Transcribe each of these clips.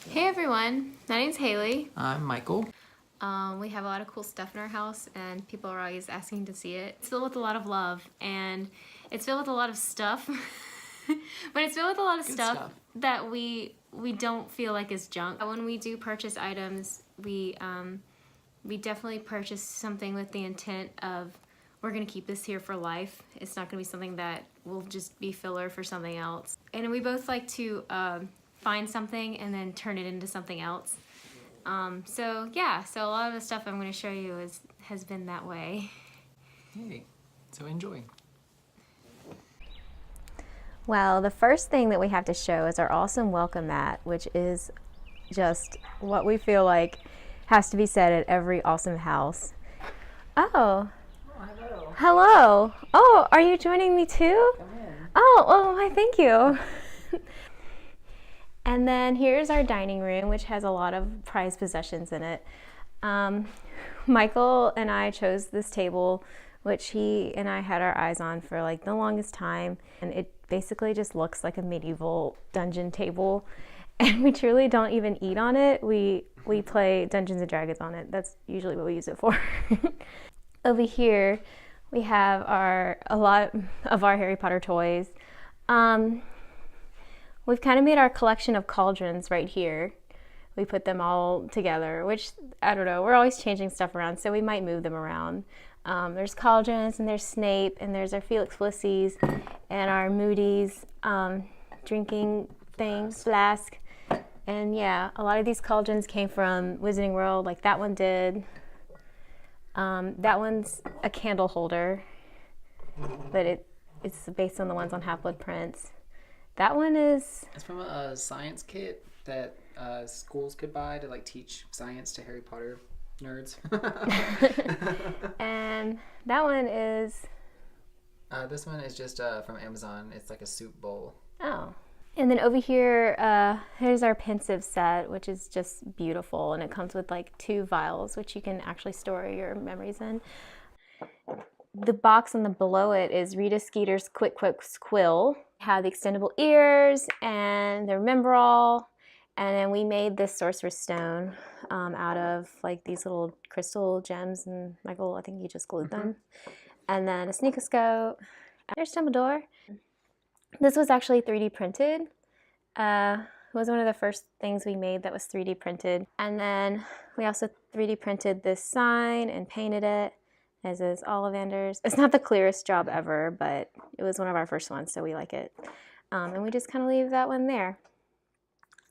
Hey everyone, my name's Hayley. I'm Michael. We have a lot of cool stuff in our house and people are always asking to see it. It's filled with a lot of love and it's filled with a lot of stuff. But it's filled with a lot of stuff that we don't feel like is junk. When we do purchase items, we definitely purchase something with the intent of we're gonna keep this here for life. It's not gonna be something that will just be filler for something else. And we both like to find something and then turn it into something else. So a lot of the stuff I'm going to show you has been that way. Hey, so enjoy. Well, the first thing that we have to show is our awesome welcome mat, which is just what we feel like has to be said at every awesome house. Oh, Hello. hello. Oh, are you joining me too? Come in. Oh, why, thank you. And then here's our dining room, which has a lot of prized possessions in it. Michael and I chose this table, which he and I had our eyes on for like the longest time. And it basically just looks like a medieval dungeon table. And we truly don't even eat on it. We play Dungeons and Dragons on it. That's usually what we use it for. Over here, we have a lot of our Harry Potter toys. We've kind of made our collection of cauldrons right here. We put them all together, which, I don't know, we're always changing stuff around, so we might move them around. There's cauldrons, and there's Snape, and there's our Felix Felicis, and our Moody's drinking thing, flask. And yeah, a lot of these cauldrons came from Wizarding World, like that one did. That one's a candle holder, but it's based on the ones on Half-Blood Prince. That one is... It's from a science kit that schools could buy to like teach science to Harry Potter nerds. And that one is... This one is just from Amazon. It's like a soup bowl. Oh. And then over here, here's our pensive set, which is just beautiful. And it comes with like 2 vials, which you can actually store your memories in. The box on the below it is Rita Skeeter's Quick Quicks Quill. Have the extendable ears and the Remember All. And then we made this Sorcerer's Stone out of like these little crystal gems. And Michael, I think you just glued them. And then a sneakoscope. There's Dumbledore. This was actually 3D printed. It was one of the first things we made that was 3D printed. And then we also 3D printed this sign and painted it. As is Ollivander's. It's not the clearest job ever, but it was one of our first ones, so we like it. And we just kind of leave that one there.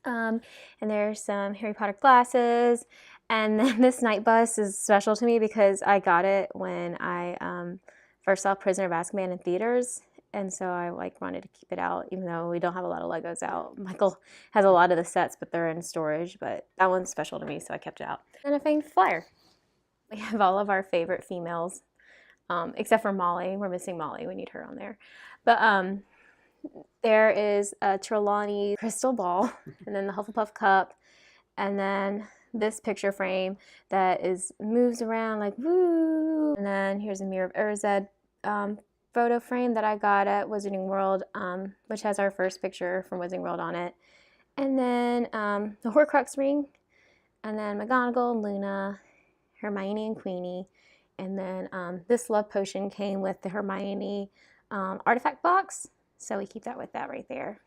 And there's some Harry Potter glasses. And then this night bus is special to me because I got it when I first saw Prisoner of Azkaban in theaters. And so I like wanted to keep it out, even though we don't have a lot of Legos out. Michael has a lot of the sets, but they're in storage. But that one's special to me, so I kept it out. And a famed flyer. We have all of our favorite females, except for Molly. We're missing Molly. We need her on there. But there is a Trelawney crystal ball, and then the Hufflepuff cup, and then this picture frame that moves around like woo. And then here's a Mirror of Erzed photo frame that I got at Wizarding World, which has our first picture from Wizarding World on it. And then the Horcrux ring, and then McGonagall and Luna, Hermione and Queenie, and then this love potion came with the Hermione artifact box, so we keep that with that right there.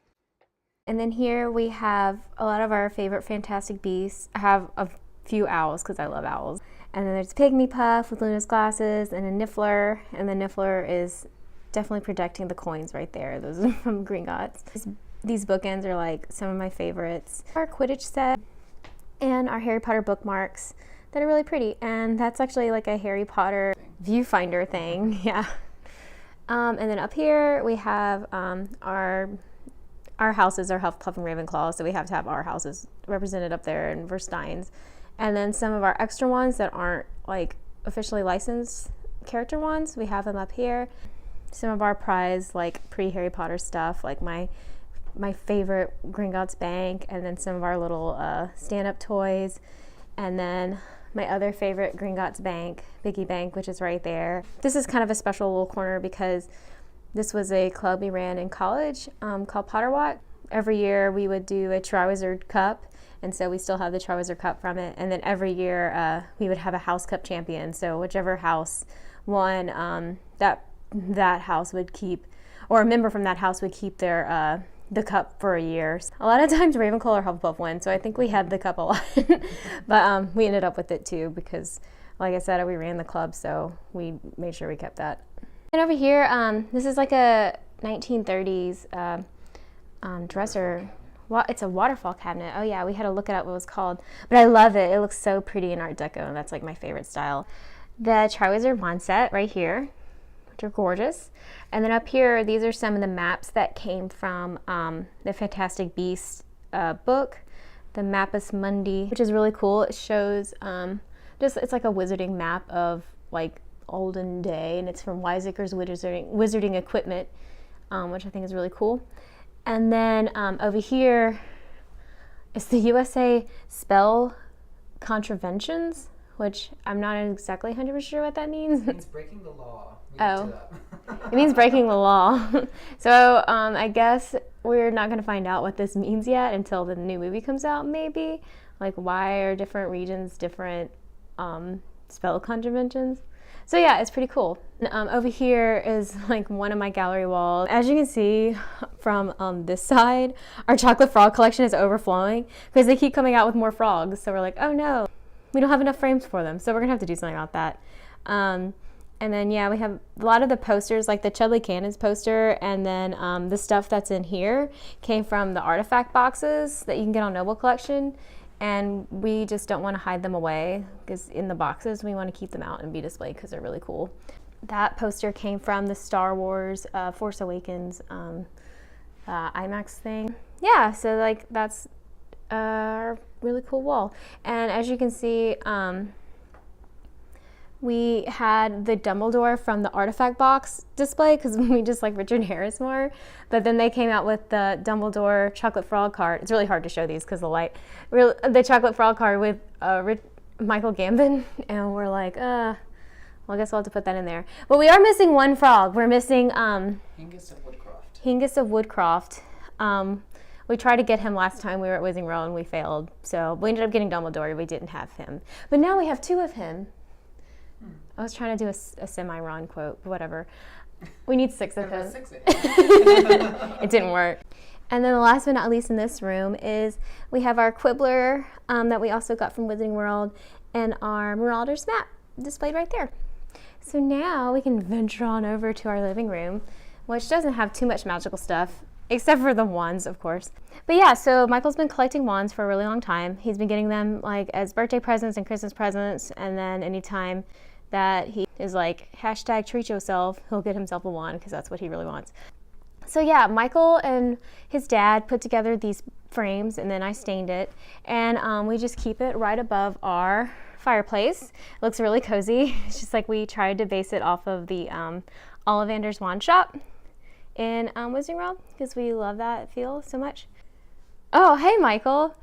And then here we have a lot of our favorite Fantastic Beasts. I have a few owls because I love owls. And then there's Pygmy Puff with Luna's glasses and a Niffler, and the Niffler is definitely protecting the coins right there. Those are from Gringotts. These bookends are like some of my favorites. Our Quidditch set and our Harry Potter bookmarks that are really pretty, and that's actually like a Harry Potter viewfinder thing. Yeah. And then up here we have our houses are Hufflepuff and Ravenclaw, so we have to have our houses represented up there in Versteins. And then some of our extra ones that aren't like officially licensed character ones, we have them up here. Some of our prized like pre-Harry Potter stuff, like my favorite Gringotts Bank, and then some of our little stand-up toys, and then my other favorite Gringotts Bank, Piggy Bank, which is right there. This is kind of a special little corner because this was a club we ran in college called Potter Walk. every year we would do a Triwizard Cup, and so we still have the Triwizard Cup from it. And then every year we would have a House Cup champion. So whichever house won, that house would keep, or a member from that house would keep their the cup for a year. A lot of times Ravenclaw or Hufflepuff win, so I think we had the cup a lot. But we ended up with it too because, like I said, we ran the club, so we made sure we kept that. And over here, this is like a 1930s dresser. It's a waterfall cabinet. Oh yeah, we had to look it up what it was called. But I love it. It looks so pretty in Art Deco, and that's like my favorite style. The Triwizard wand set right here, which are gorgeous. And then up here, these are some of the maps that came from the Fantastic Beasts book, the Mappus Mundi, which is really cool. It shows it's like a wizarding map of like olden day, and it's from Wiseacre's wizarding equipment, which I think is really cool. And then over here is the USA spell contraventions, which I'm not exactly 100% sure what that means. It means breaking the law. It means breaking the law. So I guess we're not going to find out what this means yet until the new movie comes out, maybe. Like, why are different regions different spell contraventions? So yeah, it's pretty cool. Over here is like one of my gallery walls. As you can see from this side, our chocolate frog collection is overflowing because they keep coming out with more frogs. So we're like, oh no, we don't have enough frames for them. So we're gonna have to do something about that. And then yeah, we have a lot of the posters, like the Chudley Cannons poster, and then the stuff that's in here came from the artifact boxes that you can get on Noble Collection. And we just don't want to hide them away because in the boxes we want to keep them out and be displayed because they're really cool. That poster came from the Star Wars Force Awakens IMAX thing. Yeah, so like that's a really cool wall. And as you can see, we had the Dumbledore from the artifact box display because we just like Richard Harris more. But then they came out with the Dumbledore chocolate frog card. It's really hard to show these because the light. The chocolate frog card with Michael Gambon. And we're like, well, I guess we'll have to put that in there. But we are missing one frog. We're missing Hengist of Woodcroft. Hengist of Woodcroft. We tried to get him last time we were at Wizarding World and we failed. So we ended up getting Dumbledore. We didn't have him. But now we have two of him. I was trying to do a semi-Ron quote, but whatever. We need six of him. It didn't work. And then the last but not least in this room is we have our Quibbler that we also got from Wizarding World and our Marauder's map displayed right there. So now we can venture on over to our living room, which doesn't have too much magical stuff, except for the wands, of course. But yeah, so Michael's been collecting wands for a really long time. He's been getting them like as birthday presents and Christmas presents, and then anytime that he is like hashtag treat yourself, he'll get himself a wand because that's what he really wants. So yeah, Michael and his dad put together these frames and then I stained it, and we just keep it right above our fireplace. It looks really cozy. It's just like we tried to base it off of the Ollivander's Wand Shop in Wizarding World because we love that feel so much. Oh, hey Michael.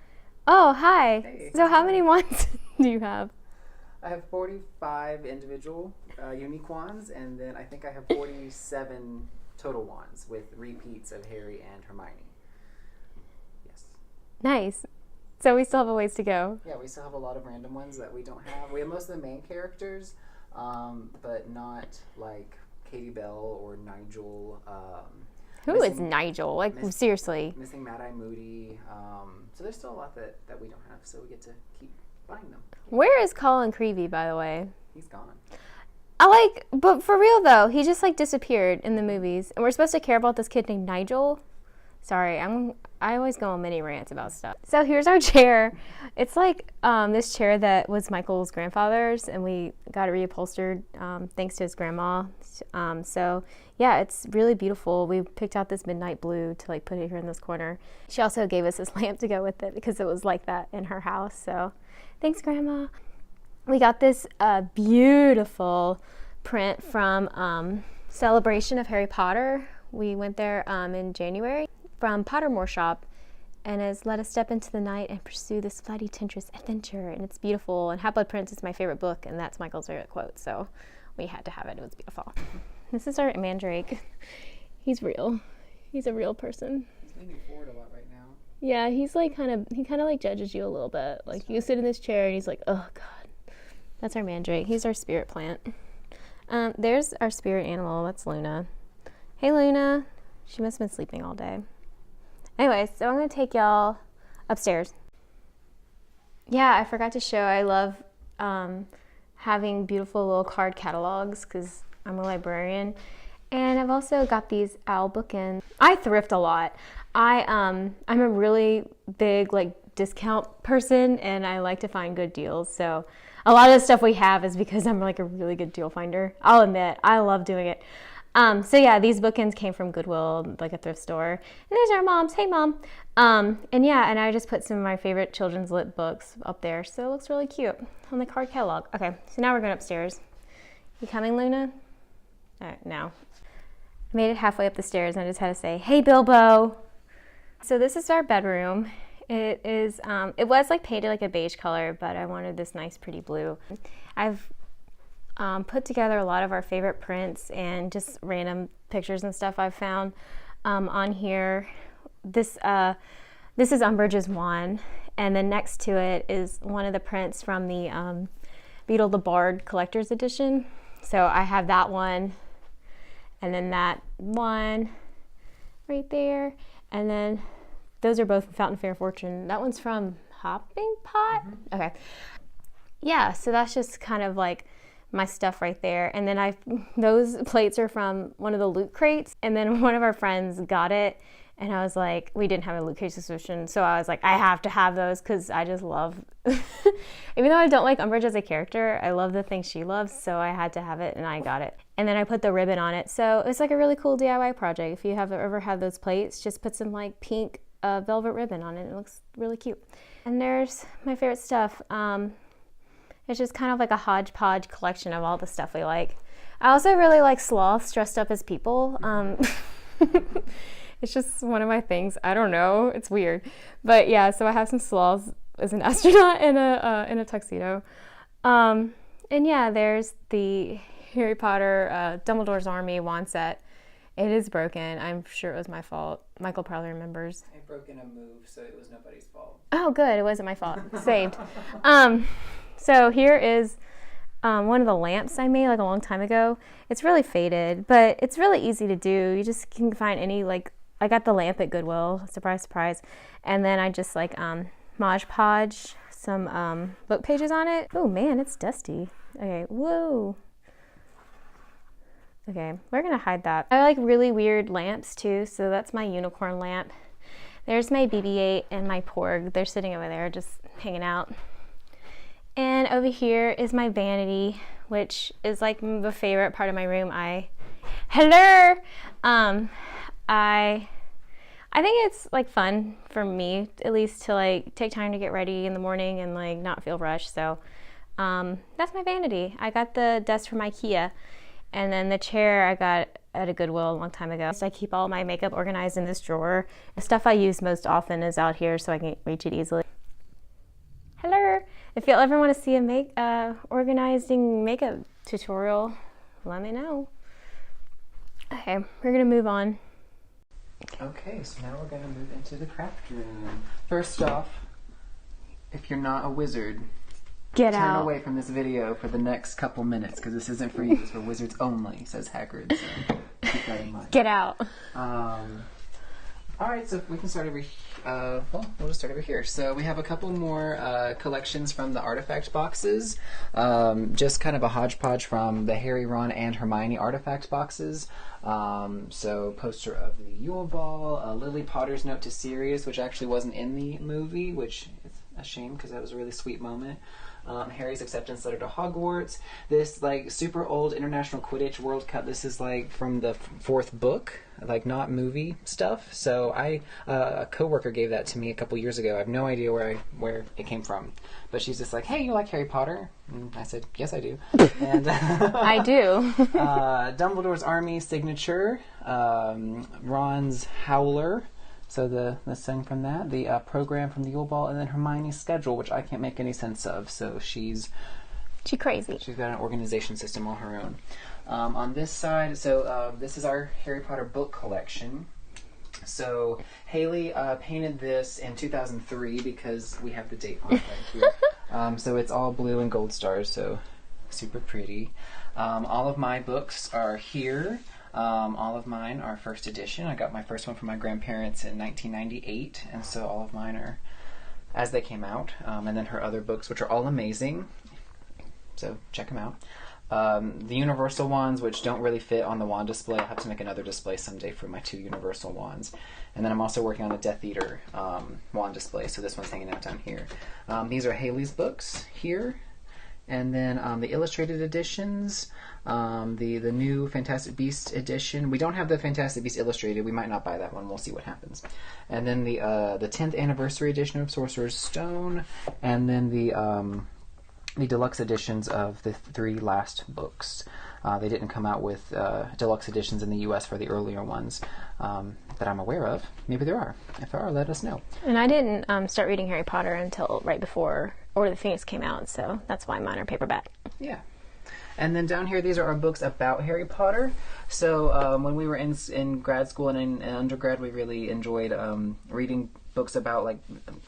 Oh, hi. Hey. So how many wands do you have? I have 45 individual unique wands, and then I think I have 47 total wands with repeats of Harry and Hermione. Yes. Nice. So we still have a ways to go. Yeah, we still have a lot of random ones that we don't have. We have most of the main characters, but not like Katie Bell or Nigel. Who is Nigel? Like, seriously. Missing Mad-Eye Moody. So there's still a lot that we don't have, so we get to keep buying them. Where is Colin Creevy, by the way? He's gone. But for real though, he just like disappeared in the movies, and we're supposed to care about this kid named Nigel. Sorry, I always go on mini rants about stuff. So here's our chair. It's like this chair that was Michael's grandfather's, and we got it reupholstered thanks to his grandma. So yeah, it's really beautiful. We picked out this midnight blue to like put it here in this corner. She also gave us this lamp to go with it because it was like that in her house. So thanks, Grandma. We got this beautiful print from Celebration of Harry Potter. We went there in January from Pottermore Shop, and has let us step into the night and pursue this flighty temptress adventure, and it's beautiful. And Half-Blood Prince is my favorite book, and that's Michael's favorite quote, so we had to have it. It was beautiful. This is our Mandrake. He's real. He's a real person. He's leaning forward a lot right Yeah, he's like he kind of like judges you a little bit. Like you sit in this chair and he's like, oh God. That's our mandrake. He's our spirit plant. There's our spirit animal. That's Luna. Hey, Luna. She must have been sleeping all day. Anyway, so I'm going to take y'all upstairs. Yeah, I forgot to show. I love having beautiful little card catalogs because I'm a librarian. And I've also got these owl bookends. I thrift a lot. I'm a really big like discount person and I like to find good deals. So a lot of the stuff we have is because I'm like a really good deal finder. I'll admit, I love doing it. So yeah, these bookends came from Goodwill, like a thrift store. And there's our mom's. Hey, Mom. And yeah, and I just put some of my favorite children's lit books up there. So it looks really cute on the card catalog. Okay, so now we're going upstairs. You coming, Luna? All right, now. I made it halfway up the stairs and I just had to say, hey, Bilbo. So this is our bedroom. It is, it was like painted like a beige color, but I wanted this nice pretty blue. I've put together a lot of our favorite prints and just random pictures and stuff I've found on here. This is Umbridge's wand, and then next to it is one of the prints from the Beetle the Bard Collector's Edition. So I have that one, and then that one right there, and then those are both from Fountain Fair Fortune. That one's from Hopping Pot? Mm-hmm. Okay. Yeah, so that's just kind of like my stuff right there. And then those plates are from one of the loot crates. And then one of our friends got it. And I was like, we didn't have a loot crate subscription. So I was like, I have to have those because I just love, even though I don't like Umbridge as a character, I love the things she loves. So I had to have it and I got it. And then I put the ribbon on it. So it's like a really cool DIY project. If you ever have those plates, just put some like pink velvet ribbon on it. It looks really cute. And there's my favorite stuff. It's just kind of like a hodgepodge collection of all the stuff we like. I also really like sloths dressed up as people. It's just one of my things. I don't know. It's weird. But yeah, so I have some sloths as an astronaut in a tuxedo. And yeah, there's the Harry Potter Dumbledore's Army wand set. It is broken. I'm sure it was my fault. Michael probably remembers. I broke in a move, so it was nobody's fault. Oh, good. It wasn't my fault. Saved. So here is one of the lamps I made like a long time ago. It's really faded, but it's really easy to do. You just can find any, like, I got the lamp at Goodwill. Surprise, surprise. And then I just like Mod Podge some book pages on it. Oh man, it's dusty. Okay, whoa. Okay, we're gonna hide that. I like really weird lamps too, so that's my unicorn lamp. There's my BB-8 and my Porg. They're sitting over there just hanging out. And over here is my vanity, which is like the favorite part of my room. Hello! I think it's like fun for me, at least, to like take time to get ready in the morning and like not feel rushed. So that's my vanity. I got the desk from IKEA. And then the chair I got at a Goodwill a long time ago. So I keep all my makeup organized in this drawer. The stuff I use most often is out here so I can reach it easily. Hello! If you'll ever want to see a organizing makeup tutorial, let me know. Okay, we're gonna move on. Okay, so now we're gonna move into the craft room. First off, if you're not a wizard, Turn away from this video for the next couple minutes, because this isn't for you. It's for wizards only, says Hagrid. So keep that in mind. Get out. All right, so we can start over. Well, we'll just start over here. So we have a couple more collections from the artifact boxes. Just kind of a hodgepodge from the Harry, Ron, and Hermione artifact boxes. So poster of the Yule Ball, Lily Potter's note to Sirius, which actually wasn't in the movie, which is a shame because that was a really sweet moment. Harry's acceptance letter to Hogwarts. This like super old International Quidditch World Cup. This is like from the fourth book, like not movie stuff. So a coworker gave that to me a couple years ago. I have no idea where it came from, but she's just like, "Hey, you like Harry Potter?" And I said, "Yes, I do." And I do. Dumbledore's Army signature, Ron's Howler. So the thing from that, the program from the Yule Ball, and then Hermione's schedule, which I can't make any sense of. So she's crazy. She's got an organization system all her own. On this side, so this is our Harry Potter book collection. So Hayley painted this in 2003 because we have the date on it right here. So it's all blue and gold stars, so super pretty. All of my books are here. All of mine are first edition. I got my first one from my grandparents in 1998, and so all of mine are as they came out. And then her other books, which are all amazing, so check them out. The Universal ones, which don't really fit on the wand display. I'll have to make another display someday for my 2 Universal wands. And then I'm also working on a Death Eater wand display, so this one's hanging out down here. These are Hayley's books here. And then the illustrated editions, the new Fantastic Beasts edition. We don't have the Fantastic Beasts illustrated. We might not buy that one. We'll see what happens. And then the 10th anniversary edition of Sorcerer's Stone. And then the deluxe editions of the 3 last books. They didn't come out with deluxe editions in the U.S. for the earlier ones that I'm aware of. Maybe there are. If there are, let us know. And I didn't start reading Harry Potter until right before Order of the Phoenix came out, so that's why mine are paperback. Yeah. And then down here, these are our books about Harry Potter. So when we were in grad school and in undergrad, we really enjoyed reading books about, like,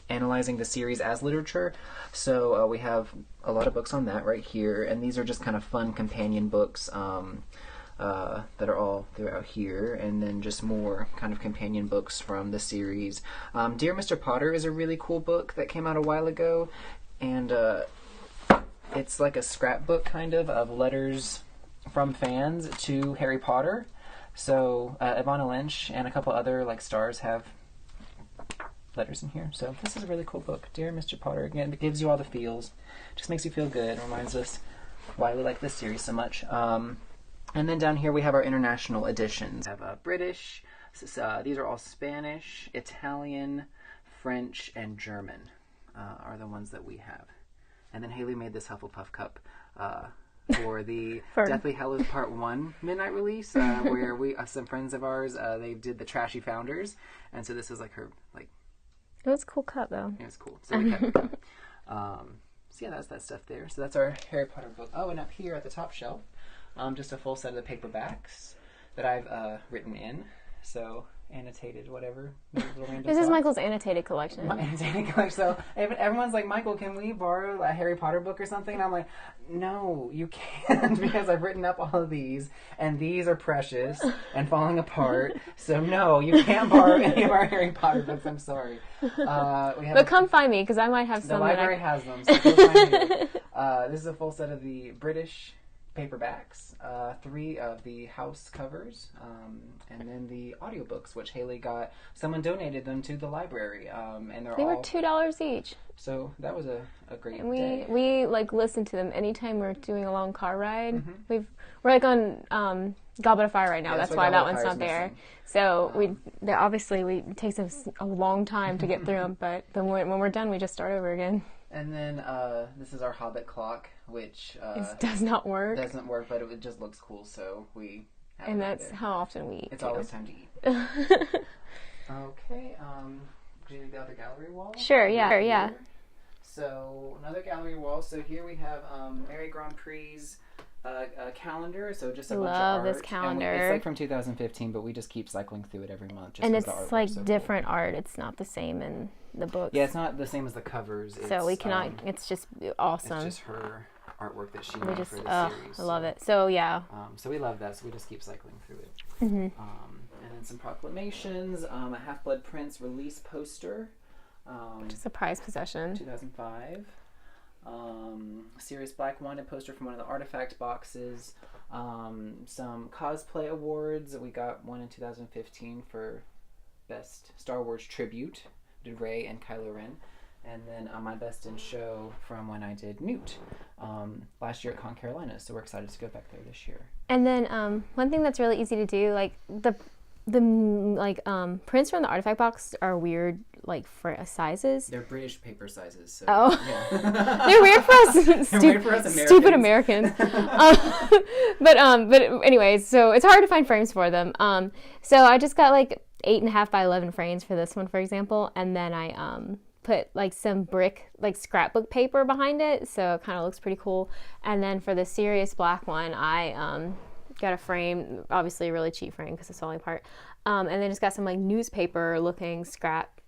analyzing the series as literature. So we have a lot of books on that right here, and these are just kind of fun companion books that are all throughout here, and then just more kind of companion books from the series. Dear Mr. Potter is a really cool book that came out a while ago, and it's like a scrapbook kind of letters from fans to Harry Potter. So Ivana Lynch and a couple other like stars have letters in here. So this is a really cool book, Dear Mr. Potter. Again, it gives you all the feels, just makes you feel good, reminds us why we like this series so much. And then down here we have our international editions. We have British, these are all Spanish, Italian, French, and German are the ones that we have. And then Hayley made this Hufflepuff cup for the Deathly Hallows Part 1 midnight release, where we some friends of ours, they did the Trashy Founders, and so this is like her, like... It was a cool cup, though. It was cool. So we kept the cup. So yeah, that's that stuff there. So that's our Harry Potter book. Oh, and up here at the top shelf, just a full set of the paperbacks that I've written in. So annotated, whatever. This is Michael's annotated collection. My annotated collection. So everyone's like, Michael, can we borrow a Harry Potter book or something? And I'm like, no, you can't, because I've written up all of these, and these are precious and falling apart. So no, you can't borrow any of our Harry Potter books. I'm sorry. But come find me, because I might have some. The library has them, so go find me. This is a full set of the British paperbacks, 3 of the house covers, and then the audiobooks, which Hayley got. Someone donated them to the library, and they were $2 each. So that was a great and day. We like listen to them anytime we're doing a long car ride. Mm-hmm. We're like on Goblet of Fire right now. Yeah, that's why that one's not there. So it takes us a long time to get through them, but then when we're done, we just start over again. And then this is our Hobbit clock, which it does not work. Doesn't work, but it just looks cool, so we have and that's how often we eat. It's always time to eat. Okay, do you do the other gallery wall? Sure, yeah. So another gallery wall. So here we have Mary Grand Prix's calendar. So just a bunch of art. Love this calendar. It's like from 2015, but we just keep cycling through it every month. And it's like different art. It's not the same in the books. Yeah, it's not the same as the covers. So we cannot. It's just awesome. It's just her artwork that she made for the series. I love it. So yeah. So we love that. So we just keep cycling through it. Mm-hmm. And then some proclamations. A Half-Blood Prince release poster. Which is a prized possession. 2005. Sirius Black wanted poster from one of the artifact boxes. Some cosplay awards. We got one in 2015 for Best Star Wars Tribute. Did Rey and Kylo Ren. And then my Best in Show from when I did Newt last year at Con Carolina. So we're excited to go back there this year. And then one thing that's really easy to do, like the prints from the artifact box are weird, like for sizes. They're British paper sizes. So, yeah. They're weird for us. Weird for us Americans. Stupid Americans. But anyways, so it's hard to find frames for them. So I just got like 8.5 by 11 frames for this one, for example, and then I put like some brick, like scrapbook paper behind it, so it kind of looks pretty cool. And then for the Sirius Black one, I got a frame, obviously a really cheap frame because it's falling apart. And then just got some like newspaper looking scrap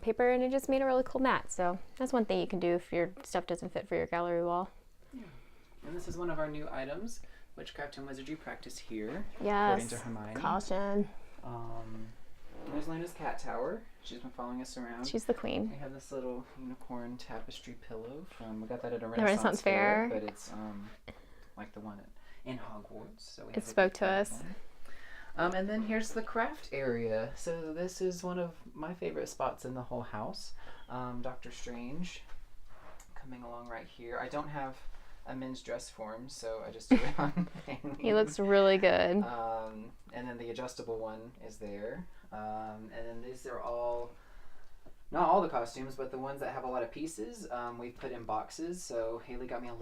paper, and it just made a really cool mat. So that's one thing you can do if your stuff doesn't fit for your gallery wall. Yeah. And this is one of our new items, Witchcraft and Wizardry practice here. Yes. According to Hermione. Caution. There's Lena's cat tower. She's been following us around. She's the queen. We have this little unicorn tapestry pillow from, we got that at a Renaissance fair. But it's like the one in Hogwarts. So it spoke to us. And then here's the craft area. So this is one of my favorite spots in the whole house. Dr. Strange coming along right here. I don't have a men's dress form, so I just do it on Hayley. He looks really good. And then the adjustable one is there. And then these are all, not all the costumes, but the ones that have a lot of pieces, we've put in boxes. So Hayley got me a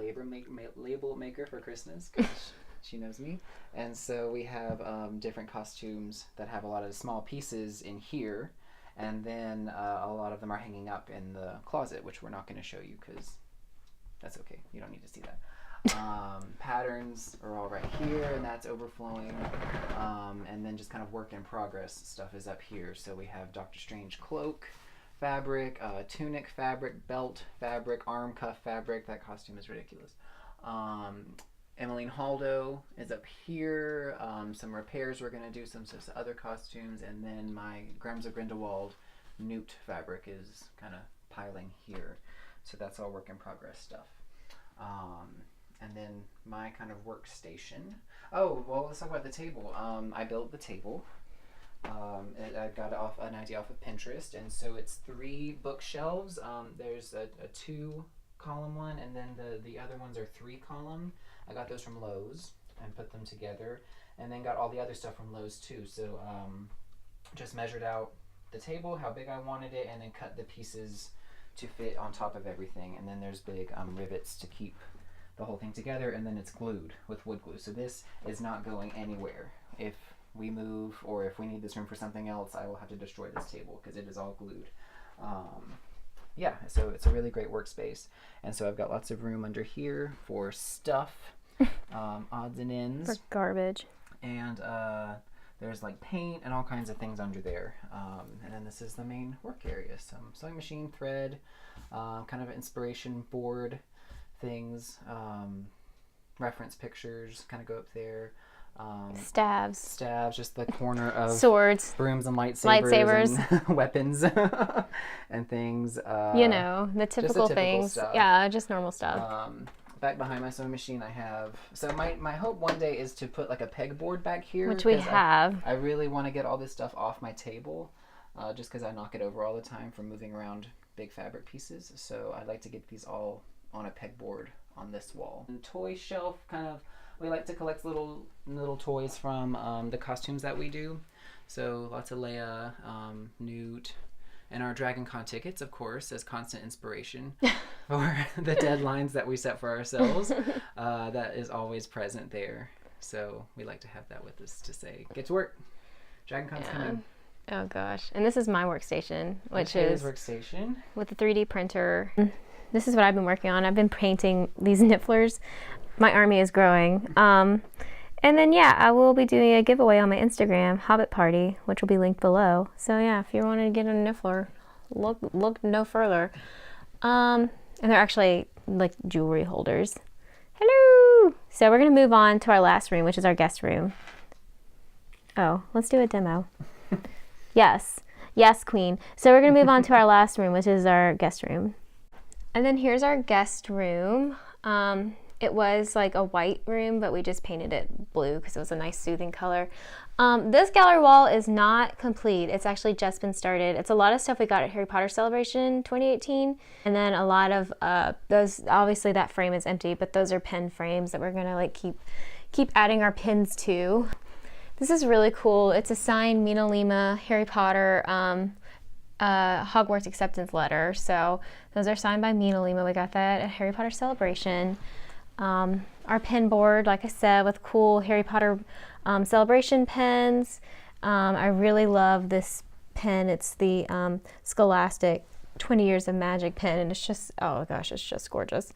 label maker for Christmas because she knows me. And so we have different costumes that have a lot of small pieces in here. And then a lot of them are hanging up in the closet, which we're not going to show you because that's okay. You don't need to see that. Patterns are all right here, and that's overflowing. And then just kind of work in progress stuff is up here. So we have Dr. Strange cloak fabric, tunic fabric, belt fabric, arm cuff fabric. That costume is ridiculous. Emmeline Haldo is up here. Some repairs we're going to do, some other costumes. And then my Grams of Grindelwald Newt fabric is kind of piling here. So that's all work in progress stuff. And then my kind of workstation. Oh, well, let's talk about the table. I built the table. I got an idea off of Pinterest, and so it's 3 bookshelves. There's a 2-column one, and then the other ones are 3-column. I got those from Lowe's and put them together, and then got all the other stuff from Lowe's too. So just measured out the table, how big I wanted it, and then cut the pieces to fit on top of everything. And then there's big rivets to keep the whole thing together, and then it's glued with wood glue. So this is not going anywhere. If we move or if we need this room for something else, I will have to destroy this table because it is all glued. Yeah, so it's a really great workspace. And so I've got lots of room under here for stuff, odds and ends. For garbage. And there's like paint and all kinds of things under there. And then this is the main work area. Some sewing machine, thread, kind of inspiration board things, reference pictures kind of go up there. Stabs, just the corner of swords, brooms and lightsabers. And weapons and things. You know, the typical things. Stuff. Yeah, just normal stuff. Back behind my sewing machine I have, so my hope one day is to put like a pegboard back here. Which we have. I really want to get all this stuff off my table, just because I knock it over all the time from moving around big fabric pieces. So I'd like to get these all on a pegboard on this wall. And toy shelf, kind of, we like to collect little toys from the costumes that we do. So lots of Leia, Newt, and our Dragon Con tickets, of course, as constant inspiration for the deadlines that we set for ourselves. That is always present there. So we like to have that with us to say, get to work. Dragon Con's coming. Oh gosh. And this is my workstation, which is workstation with the 3D printer. This is what I've been working on. I've been painting these nifflers. My army is growing. And then, yeah, I will be doing a giveaway on my Instagram, Hobbit Party, which will be linked below. So, yeah, if you want to get a niffler, look no further. And they're actually, like, jewelry holders. Hello! So we're going to move on to our last room, which is our guest room. Oh, let's do a demo. Yes. Yes, queen. So we're going to move on to our last room, which is our guest room. And then here's our guest room. It was like a white room, but we just painted it blue because it was a nice soothing color. This gallery wall is not complete. It's actually just been started. It's a lot of stuff we got at Harry Potter Celebration 2018. And then a lot of those, obviously that frame is empty, but those are pen frames that we're gonna like keep adding our pins to. This is really cool. It's a signed Mina Lima Harry Potter Hogwarts acceptance letter. So those are signed by Mina Lima. We got that at Harry Potter Celebration. Our pen board, like I said, with cool Harry Potter celebration pens. I really love this pen. It's the Scholastic 20 Years of Magic pen, and it's just, oh gosh, it's just gorgeous.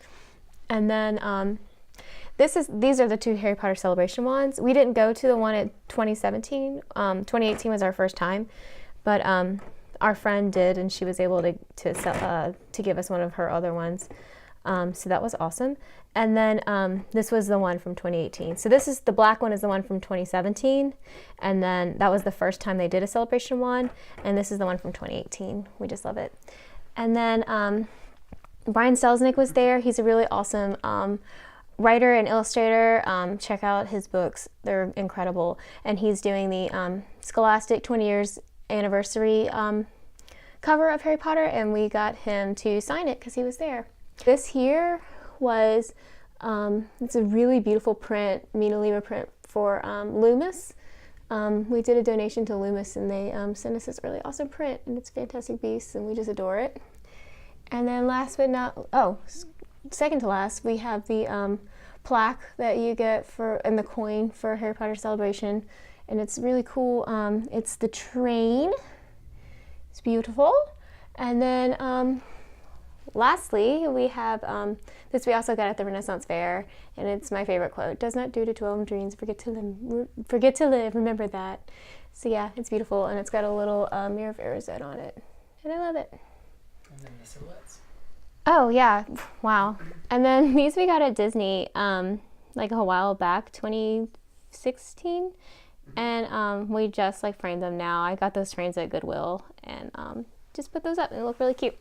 And then these are the 2 Harry Potter Celebration ones. We didn't go to the one at 2017. 2018 was our first time, but our friend did, and she was able to give us one of her other ones. So that was awesome. And then this was the one from 2018. So the black one is the one from 2017, and then that was the first time they did a Celebration one, and this is the one from 2018. We just love it. And then Brian Selznick was there. He's a really awesome writer and illustrator. Check out his books. They're incredible. And he's doing the Scholastic 20 years anniversary cover of Harry Potter, and we got him to sign it because he was there. This here was, it's a really beautiful print, Mina Lima print for Loomis. We did a donation to Loomis, and they sent us this really awesome print, and it's Fantastic Beasts, and we just adore it. And then second to last, we have the plaque that you get and the coin for Harry Potter Celebration, and it's really cool. It's the train. It's beautiful. And then lastly, we have this we also got at the Renaissance Fair, and it's my favorite quote: "Does not do to 12 dreams, forget to live, remember that." So yeah, it's beautiful, and it's got a little Mirror of Erised on it, and I love it. And then the silhouettes. Oh yeah, wow. And then these we got at Disney like a while back, 2016, and we just like framed them now. I got those frames at Goodwill, and just put those up, and they look really cute.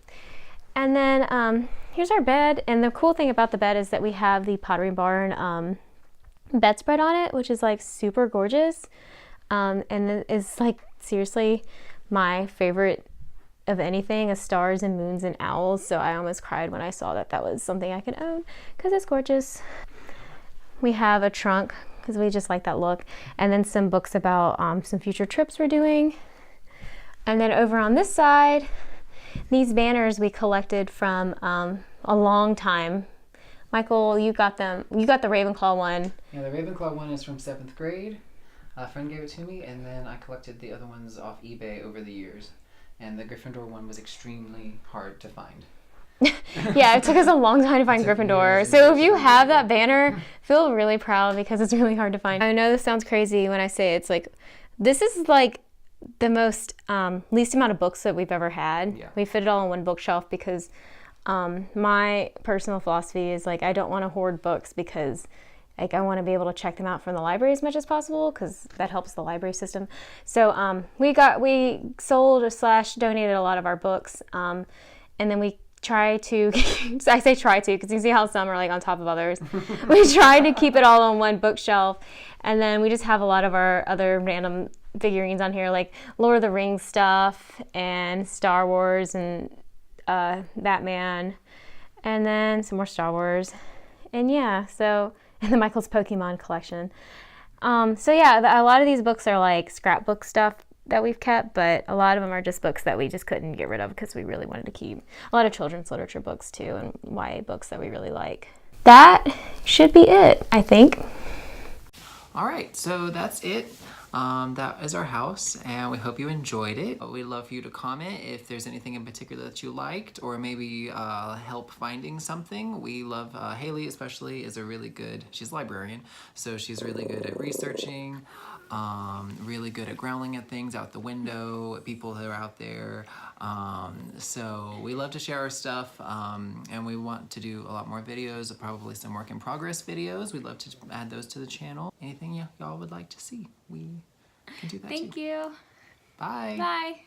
And then here's our bed, and the cool thing about the bed is that we have the Pottery Barn bedspread on it, which is like super gorgeous, and it is like seriously my favorite of anything, stars and moons and owls. So I almost cried when I saw that was something I could own because it's gorgeous. We have a trunk because we just like that look, and then some books about some future trips we're doing. And then over on this side, these banners we collected from a long time. Michael, you got them. You got the Ravenclaw one. Yeah, the Ravenclaw one is from 7th grade. A friend gave it to me, and then I collected the other ones off eBay over the years. And the Gryffindor one was extremely hard to find. Yeah, it took us a long time to find Gryffindor. So if you have that banner, feel really proud because it's really hard to find. I know this sounds crazy when I say it's like, this is like the most least amount of books that we've ever had. Yeah. We fit it all on one bookshelf because my personal philosophy is like I don't want to hoard books because like I want to be able to check them out from the library as much as possible because that helps the library system. So we sold / donated a lot of our books, and then we try to I say try to because you see how some are like on top of others. We try to keep it all on one bookshelf, and then we just have a lot of our other random figurines on here, like Lord of the Rings stuff and Star Wars and Batman, and then some more Star Wars, and yeah, so and the Michael's Pokemon collection. So yeah, a lot of these books are like scrapbook stuff that we've kept, but a lot of them are just books that we just couldn't get rid of because we really wanted to keep. A lot of children's literature books too, and YA books that we really like. That should be it, I think. All right, so that's it. That is our house, and we hope you enjoyed it. We'd love for you to comment if there's anything in particular that you liked, or maybe help finding something. We love Hayley especially is a really good, she's a librarian, so she's really good at researching, really good at growling at things out the window, at people that are out there. So we love to share our stuff, and we want to do a lot more videos, probably some work in progress videos. We'd love to add those to the channel. Anything y'all would like to see, we can do that too. Thank you. Bye. Bye.